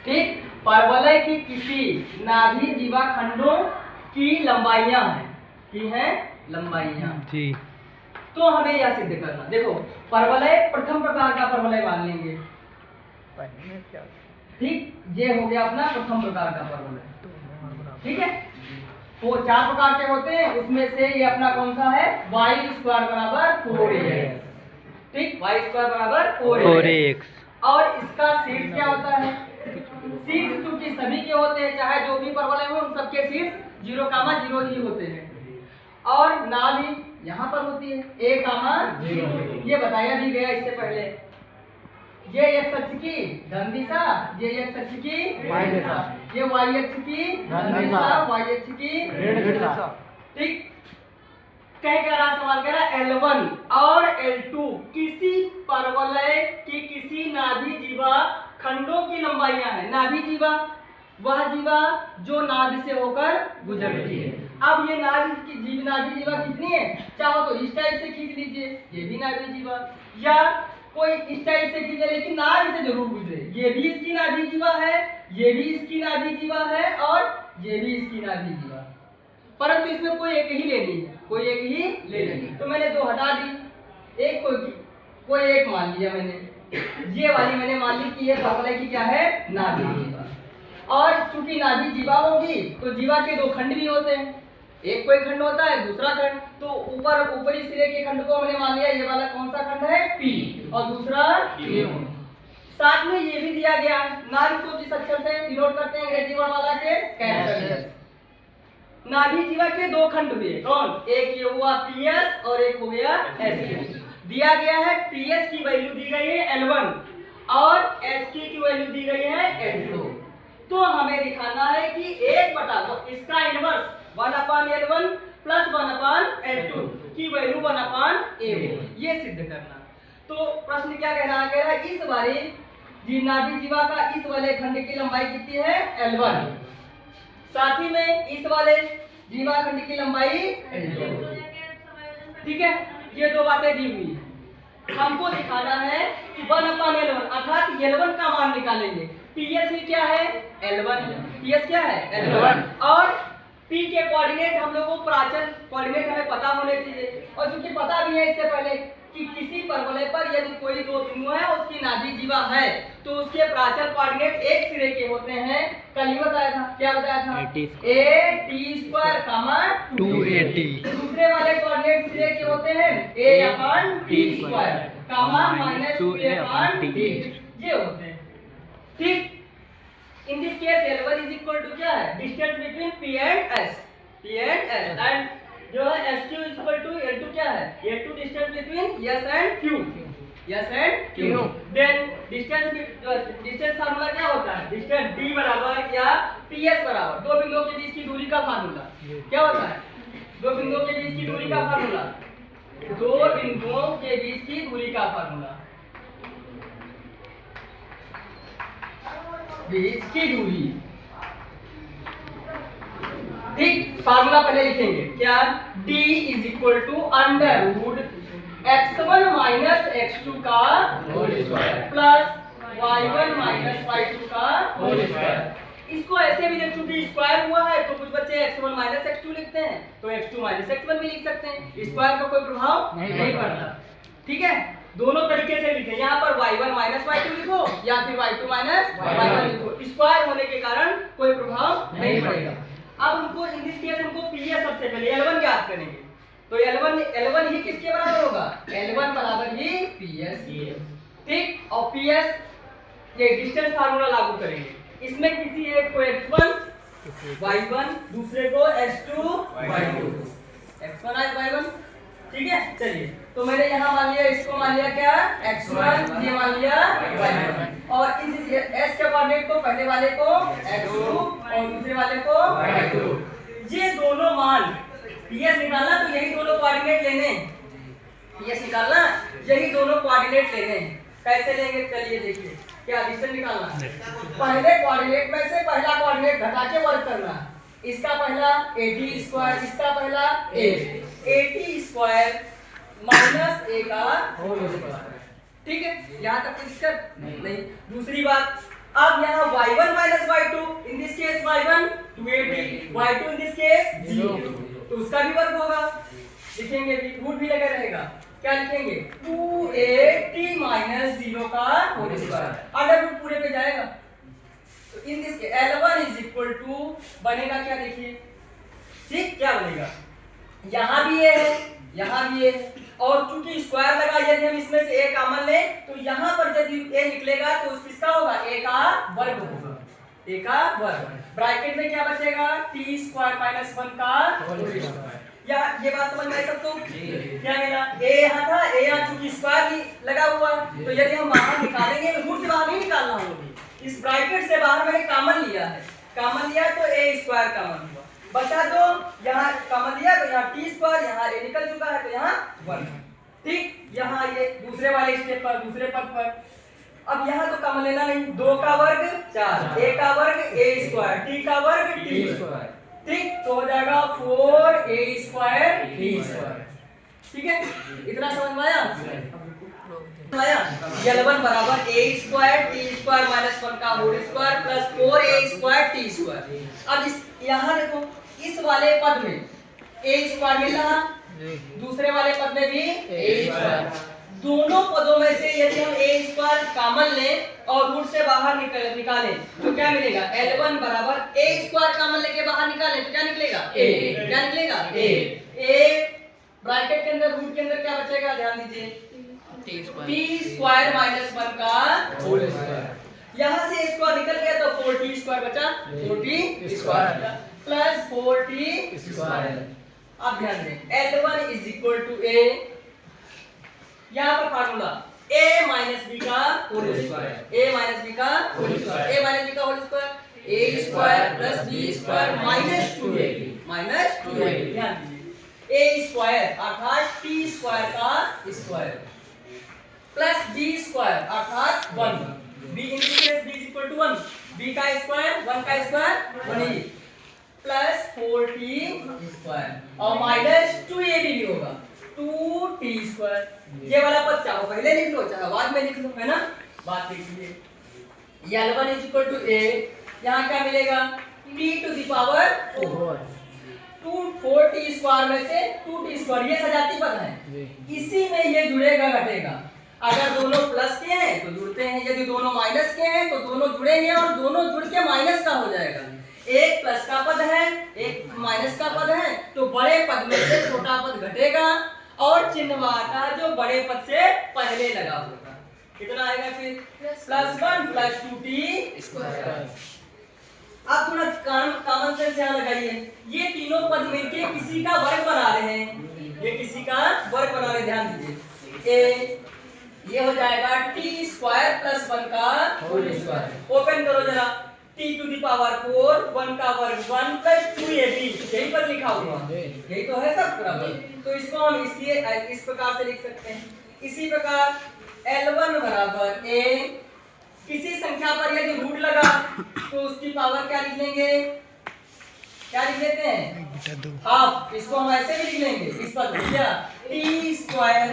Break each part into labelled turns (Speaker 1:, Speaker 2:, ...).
Speaker 1: ठीक। परवलय की किसी नाभि जीवा खंडों की लंबाइयां हैं लंबाइयां
Speaker 2: जी।
Speaker 1: तो हमें यह सिद्ध करना। देखो परवलय प्रथम प्रकार का परवलय मान लेंगे, ठीक। ये हो गया अपना प्रथम प्रकार का परवलय, ठीक है। वो 4 प्रकार के होते हैं, उसमें से ये अपना कौन सा है, y² बराबर 4ax, ठीक। y² बराबर 4ax। और इसका शीर्ष क्या होता है, शीर्ष चूंकि सभी के होते हैं, चाहे जो भी परवलय हो उन सबके शीर्ष 0,0 ही होते हैं। और नाभि यहाँ पर होती है a,0, ये बताया भी गया इससे पहले। ये x अक्ष की धन दिशा, ये x अक्ष की y दिशा, ये y अक्ष की धन दिशा, y अक्ष की ऋण दिशा, ठीक। कह रहा सवाल कह रहा L1 और L2 किसी परवलय की किसी नाभि जीवा खंडों की लंबाइयां हैं। नाभि जीवा वह जीवा जो नाभि से होकर गुजरती है। अब ये नाभि जीवा कितनी है, चाहो तो इस टाइप से खींच लीजिए, ये भी नाभि जीवा, या कोई इस टाइप से खींचे लेकिन नाभि से जरूर गुजरे। ये भी इसकी नाभि जीवा है, ये भी इसकी नाभि जीवा है, और ये भी इसकी नाभि जीवा, परंतु इसमें कोई एक ही लेनी है, कोई एक ही ले लेनी। तो मैंने 2 हटा दी, एक कोई एक मान लिया मैंने, ये वाली मैंने मान ली कि ये परवलय की क्या है, नाभि जीवा। और चूंकि नाभि जीवा होगी तो जीवा के 2 खंड भी होते हैं, एक कोई खंड होता है दूसरा खंड। तो ऊपरी सिरे के खंड को हमने मान लिया, ये वाला कौन सा खंड है, P, और दूसरा Q। साथ में ये भी दिया गया है, नाभि को जिस अक्षर से डिनोट करते हैं अंग्रेजी वर्ड वाला के कैपिटल। नाभि जीवा के 2 खंड हुए, कौन, एक ये हुआ PS और एक हो गया SQ। दिया गया है PS की वैल्यू दी गई है L1 और SQ की वैल्यू दी गई है L2। तो हमें दिखाना है कि 1 तो इसका इनवर्स 1/L1 प्लस 1/L2 की वैल्यू 1/A, ये सिद्ध करना। तो प्रश्न क्या कह रहा है, कह रहा है इस वाले नाभि जीवा का इस वाले खंड की लंबाई कितनी है, L1, साथ ही में इस वाले जीवा खंड की लंबाई L2, ठीक है। ये 2 बातें दी हुई है, हमको दिखाना है कि 1/L1 अर्थात L1 का मान निकालेंगे। PS भी क्या है, L1, PS क्या है, L1, और P के कोऑर्डिनेट हम लोगों को प्राचल कोऑर्डिनेट हमें पता होने चाहिए, और क्योंकि पता भी है इससे पहले कि किसी परवलय पर यदि कोई 2 बिंदु है उसकी नाभि जीवा है तो उसके प्राचल कोऑर्डिनेट एक सिरे के होते हैं। कल ही बताया था, क्या बताया था, AT² 2AT। दूसरे वाले कोऑर्डिनेट सिरे के होते हैं A/T² -2A/T, ये होते हैं, ठीक। In this case L1 is equal to क्या है, distance between P and S, and जो है SQ is equal to L2 क्या है, L2 distance between S and Q। Then distance formula क्या होता है, डिस्टेंस D बराबर या PS बराबर 2 बिंदुओं के बीच की दूरी का फार्मूला क्या होता है, 2 बिंदुओं के बीच की दूरी का फार्मूला, 2 बिंदुओं के बीच की दूरी का फार्मूला, बीच की दूरी, ठीक। फार्मूला पहले लिखेंगे क्या, D is equal to √x1 minus x2 का whole square plus y1 minus y2 का होल स्क्वायर। इसको ऐसे भी देख, चूंकि स्क्वायर हुआ है तो कुछ बच्चे x1 माइनस x2 लिखते हैं, तो x2 माइनस x1 भी लिख सकते हैं, स्क्वायर का कोई प्रभाव नहीं पड़ता, ठीक है। दोनों तरीके से लिखें, यहाँ पर y1 माइनस y2 लिखो या फिर y2 माइनस y1 लिखो, स्क्वायर होने के कारण कोई प्रभाव नहीं पड़ेगा। अब हमको इन दिस केस हमको PS सबसे पहले L1 ज्ञात करेंगे, तो L1 ही किसके बराबर होगा, L1 बराबर ही PS, ठीक। और PS ये डिस्टेंस फार्मूला लागू करेंगे, इसमें किसी एक को x1 y1 दूसरे को x2 y2, x1 y1, ठीक है। चलिए तो मैंने यहाँ मान लिया, इसको मान लिया क्या, x1, ये मान लिया y1, और इस s के कोऑर्डिनेट को पहले वाले को x2 और दूसरे वाले को y2। ये दोनों मान PS निकालना तो यही दोनों कोऑर्डिनेट लेने, PS निकालना यही दोनों कोऑर्डिनेट लेने। कैसे लेंगे, चलिए देखिए, क्या डिस्टेंस निकालना, पहले कोऑर्डिनेट में से पहला कोऑर्डिनेट घटा के वर्क करना, इसका पहला AT², इसका पहला AT² माइनस A का होल स्क्वायर, ठीक है। यहाँ तक कोई दिक्कत नहीं। दूसरी बात, अब यहाँ y1 minus y2, in this case y1 280, y2 in this case 0, तो उसका भी वर्ग होगा, लिखेंगे भी, रूट भी लगा रहेगा, क्या लिखेंगे 280 minus 0 का होल स्क्वायर, अंडर रूट पूरे पे जाएगा, तो इन दिस के L1 is equal to बनेगा क्या देखिए, ठीक क्या बनेगा, यहाँ भी ये है, यहाँ भी ये है, और चूंकि स्क्वायर लगा, यदि हम इसमें से a कॉमन लें तो यहाँ पर यदि a निकलेगा तो किसका होगा, a का वर्ग होगा, a का वर्ग, ब्रैकेट में क्या बचेगा t स्क्वायर माइनस 1 का होल स्क्वायर, या ये बात समझ में आई सबको, क्या मिला a यहाँ था, a यहाँ चूंकि स्क्वायर भी लगा हुआ, तो यदि हम बाहर निकालेंगे तो रूट से बाहर नहीं निकालना होगा, इस ब्रैकेट से बाहर मैंने कॉमन लिया है, कॉमन लिया तो a स्क्वायर कॉमन हुआ, बचा दो, यहाँ कॉमन लिया तो यहाँ टी स्क्वायर, यहाँ ए निकल चुका है तो यहाँ 1, ठीक, यहाँ ये दूसरे वाले स्टेप पर, दूसरे पद पर, अब यहाँ तो कॉमन लेना नहीं, 2 का वर्ग 4, a का वर्ग a स्क्वायर, t का वर्ग t स्क्वायर, ठीक, तो हो जाएगा 4a स्क्वायर t स्क्वायर, ठीक है, इतना समझ में आया, L1 बराबर a square t square minus 1 का whole square plus 4a square t square, अब इस यहाँ देखो इस वाले पद में a स्क्वायर मिल रहा, दूसरे वाले पद में भी a स्क्वायर, दोनों पदों में से यदि हम a स्क्वायर कॉमन लें और रूट से बाहर निकालें तो क्या मिलेगा, L1 बराबर a स्क्वायर कॉमन लेके बाहर निकालें तो क्या निकलेगा a, क्या निकलेगा a ब्रैकेट के अंदर रूट के अंदर क्या बचेगा, ध्यान दीजिए t स्क्वायर माइनस 1 का होल स्क्वायर, यहाँ से स्क्वायर निकल गया तो 4t स्क्वायर बचा, 4t square plus 4t square, अब ध्यान दें L1 is equal to a, यहाँ पर फार्मूला a माइनस b का whole square, a minus b का whole square, a minus b का whole square, a square plus b square minus 2a, ध्यान दीजिए a स्क्वायर अर्थात t स्क्वायर का square plus b square अर्थात 1, b in this case b is equal to 1, b का square 1 का square 1 ही plus 4t square और minus 2a भी होगा 2t स्क्वायर, ये वाला पद चाहो पहले लिख लो चाहे बाद में लिख लो, है ना, बात देखिए L1 is equal to a, यहाँ क्या मिलेगा t to the power 4t square में से 2t स्क्वायर, ये सजाती पद है, इसी में ये जुड़ेगा घटेगा, अगर दोनों प्लस के हैं तो जुड़ते हैं, यदि दोनों माइनस के हैं तो दोनों जुड़ेंगे और दोनों जुड़ के माइनस का हो जाएगा, एक प्लस का पद है एक माइनस का पद है तो बड़े पद में से छोटा पद घटेगा और चिन्हवाता जो बड़े पद से पहले लगा होगा, कितना आएगा फिर प्लस 1 प्लस 2t स्क्वायर। अब थोड़ा कॉमन सेंस यहाँ लगाइए, ये तीनों पद मिलके किसी का वर्ग बना रहे हैं, ये किसी का वर्ग बना रहे, ध्यान दीजिए ये हो जाएगा t स्क्वायर प्लस 1 का होल स्क्वायर, ओपन करो जरा, t टू द पावर 4 1 का वर्ग 1 प्लस 2ab, यही पर लिखा हुआ यही तो है सब बराबर, तो इसको हम इसलिए इस प्रकार से लिख सकते हैं, इसी प्रकार L1 बराबर a, किसी संख्या पर यदि रूट लगा तो उसकी पावर क्या लिख लेंगे, क्या लिख लेते हैं हाफ, इसको हम ऐसे भी लिख लेंगे, इस पर क्या t स्क्वायर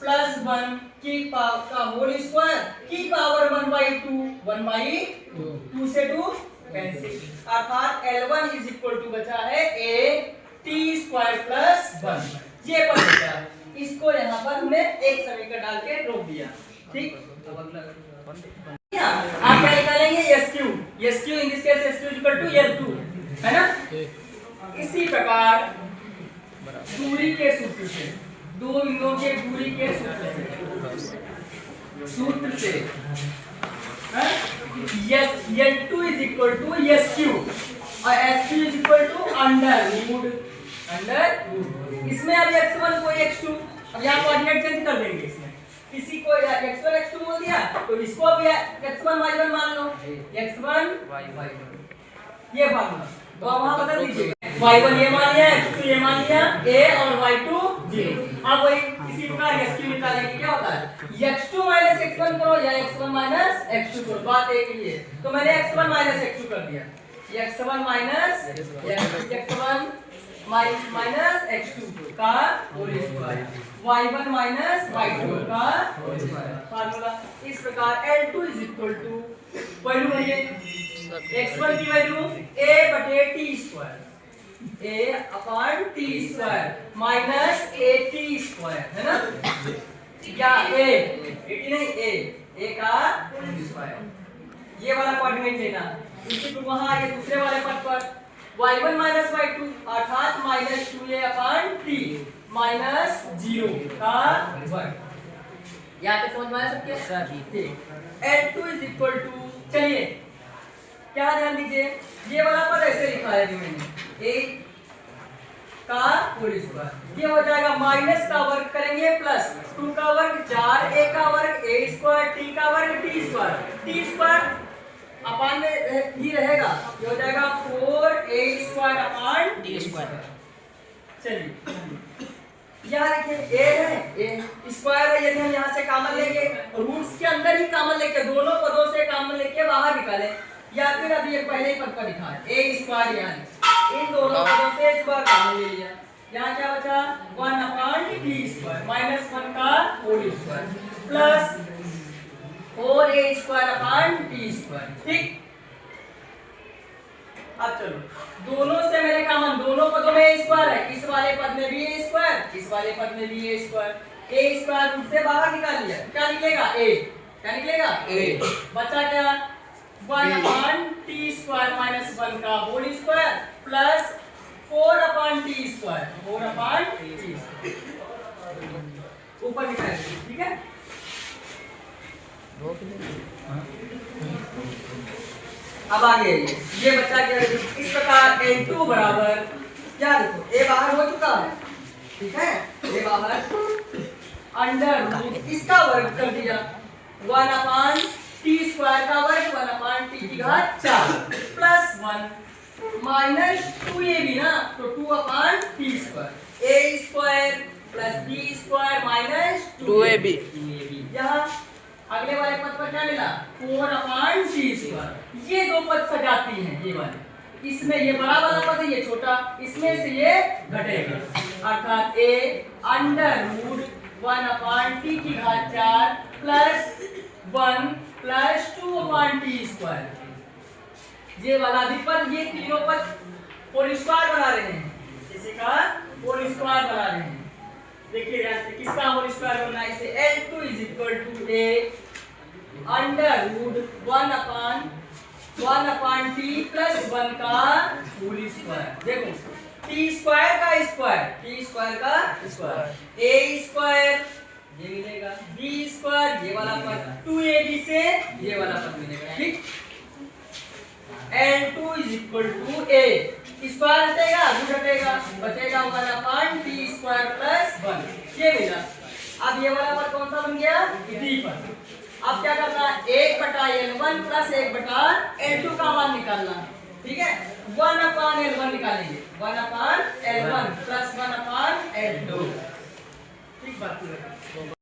Speaker 1: प्लस 1 की पावर का होल स्क्वायर की पावर 1/2, 1/2 से 2 कैंसिल, अर्थात L1 इज इक्वल टू बचा है a t स्क्वायर प्लस 1, ये पर बचा है, इसको यहाँ पर हमने एक समीकरण डाल के रोक दिया, ठीक, अब अगला आप क्या निकालेंगे SQ, SQ in this case SQ equal to L2, है ना, इसी प्रकार दूरी के सूत्र से, दो बिंदुओं के दूरी के सूत्र से L2 is equal to SQ और SQ is equal to under root, इसमें अब x1 को x2, अब यहाँ कोऑर्डिनेट चेंज कर देंगे, इसमें किसी को x1 x2 बोल दिया तो इसको अब x1 y1 मान लो, x1 y1 ये फार्मूला, तो अब वहां बदल दीजिए, y1 ये मान लिया x2 ये मान लिया, a और y2 0, अब वही इसी प्रकार SQ निकालेंगे, क्या होता है x2 माइनस x1 करो या x1 माइनस x2 करो, बात एक ही है, तो मैंने x1 माइनस x2 कर दिया, x1 minus x1 minus x2 का whole square, y1 minus y2 का होल स्क्वायर, फार्मूला इस प्रकार L2 is equal to value भरिए, x1 की वैल्यू a बटे T square, a upon t square minus a T square, है ना, या a 80 नहीं a का होल स्क्वायर, ये वाला पद नहीं लेना, इसी को वहां ये दूसरे वाले पद पर y1 माइनस y2 अर्थात minus 2a upon T minus 0 का वर्ग। यहाँ तक समझ में आया सबके? ठीक। L2 इज इक्वल टू, चलिए क्या ध्यान दीजिए, ये वाला पद ऐसे लिखा है मैंने, a का होल स्क्वायर, ये हो जाएगा माइनस का वर्ग करेंगे प्लस 2 का वर्ग 4 a का वर्ग a स्क्वायर t का वर्ग t स्क्वायर अपॉन में ही रहेगा, ये हो जाएगा 4a square upon t square. चलिए यहाँ देखिए a है, a स्क्वायर है, यदि हम यहाँ से कॉमन लेंगे रूट्स के अंदर ही कॉमन लेके दोनों पदों से कॉमन लेके बाहर निकाले, या फिर अभी ये पहले ही पद पर लिखा है a स्क्वायर, यहाँ इन दोनों पदों से स्क्वायर कॉमन ले लिया, यहाँ क्या बचा 1 अपॉन टी स्क्वायर माइनस 1 का whole square plus 4a square upon t square. ठीक, अब चलो दोनों से मेरे कॉमन, दोनों पदों में a स्क्वायर है, इस वाले पद में भी a स्क्वायर, इस वाले पद में भी a स्क्वायर रूट से बाहर निकाल लिया, क्या निकलेगा a, क्या निकलेगा a, बचा क्या 1 अपॉन टी स्क्वायर माइनस 1 का whole square plus 4 upon t square, 4 upon t ऊपर निकाल, ठीक है। अब आगे ये बच्चा क्या, इस प्रकार n2 बराबर क्या, देखो a बाहर हो चुका है, ठीक है, a बाहर अंडर रूट इसका वर्ग कर दिया 1 अपॉन टी स्क्वायर का वर्ग 1 अपॉन टी की घात 4 प्लस 1 माइनस 2ab ना, तो 2 upon t square a square plus b square minus 2ab। यहाँ अगले वाले पद पर क्या मिला 4 अपॉन टी स्क्वायर, ये दो पद सजाती हैं, ये वाले, इसमें ये बड़ा वाला पद है, ये छोटा, इसमें से ये घटेगा, अर्थात a under root 1 upon t की घात 4 plus 1 plus 2 upon t square, ये वाला अधिपद, ये तीनों पद होल स्क्वायर बना रहे हैं, इसी का होल स्क्वायर बना रहे हैं। देखिए ध्यान से किसका होल स्क्वायर बनना है, इसे L2 is equal to a under root 1 upon t plus 1 का होल स्क्वायर, देखो टी स्क्वायर का स्क्वायर a स्क्वायर ये मिलेगा, b स्क्वायर ये वाला पद 2ab से ये वाला पद मिलेगा। ठीक, L2 is equal to a square हटेगा रूट हटेगा, बचेगा 1 अपॉन टी स्क्वायर प्लस 1, ये मिला। अब ये वाला पद कौन सा बन गया, d पर। अब क्या करना है 1 बटा L1 प्लस 1 बटा L2 का मान निकालना, ठीक है, 1 अपॉन L1 निकालेंगे, 1 upon L1 plus 1 upon L2। ठीक बात है।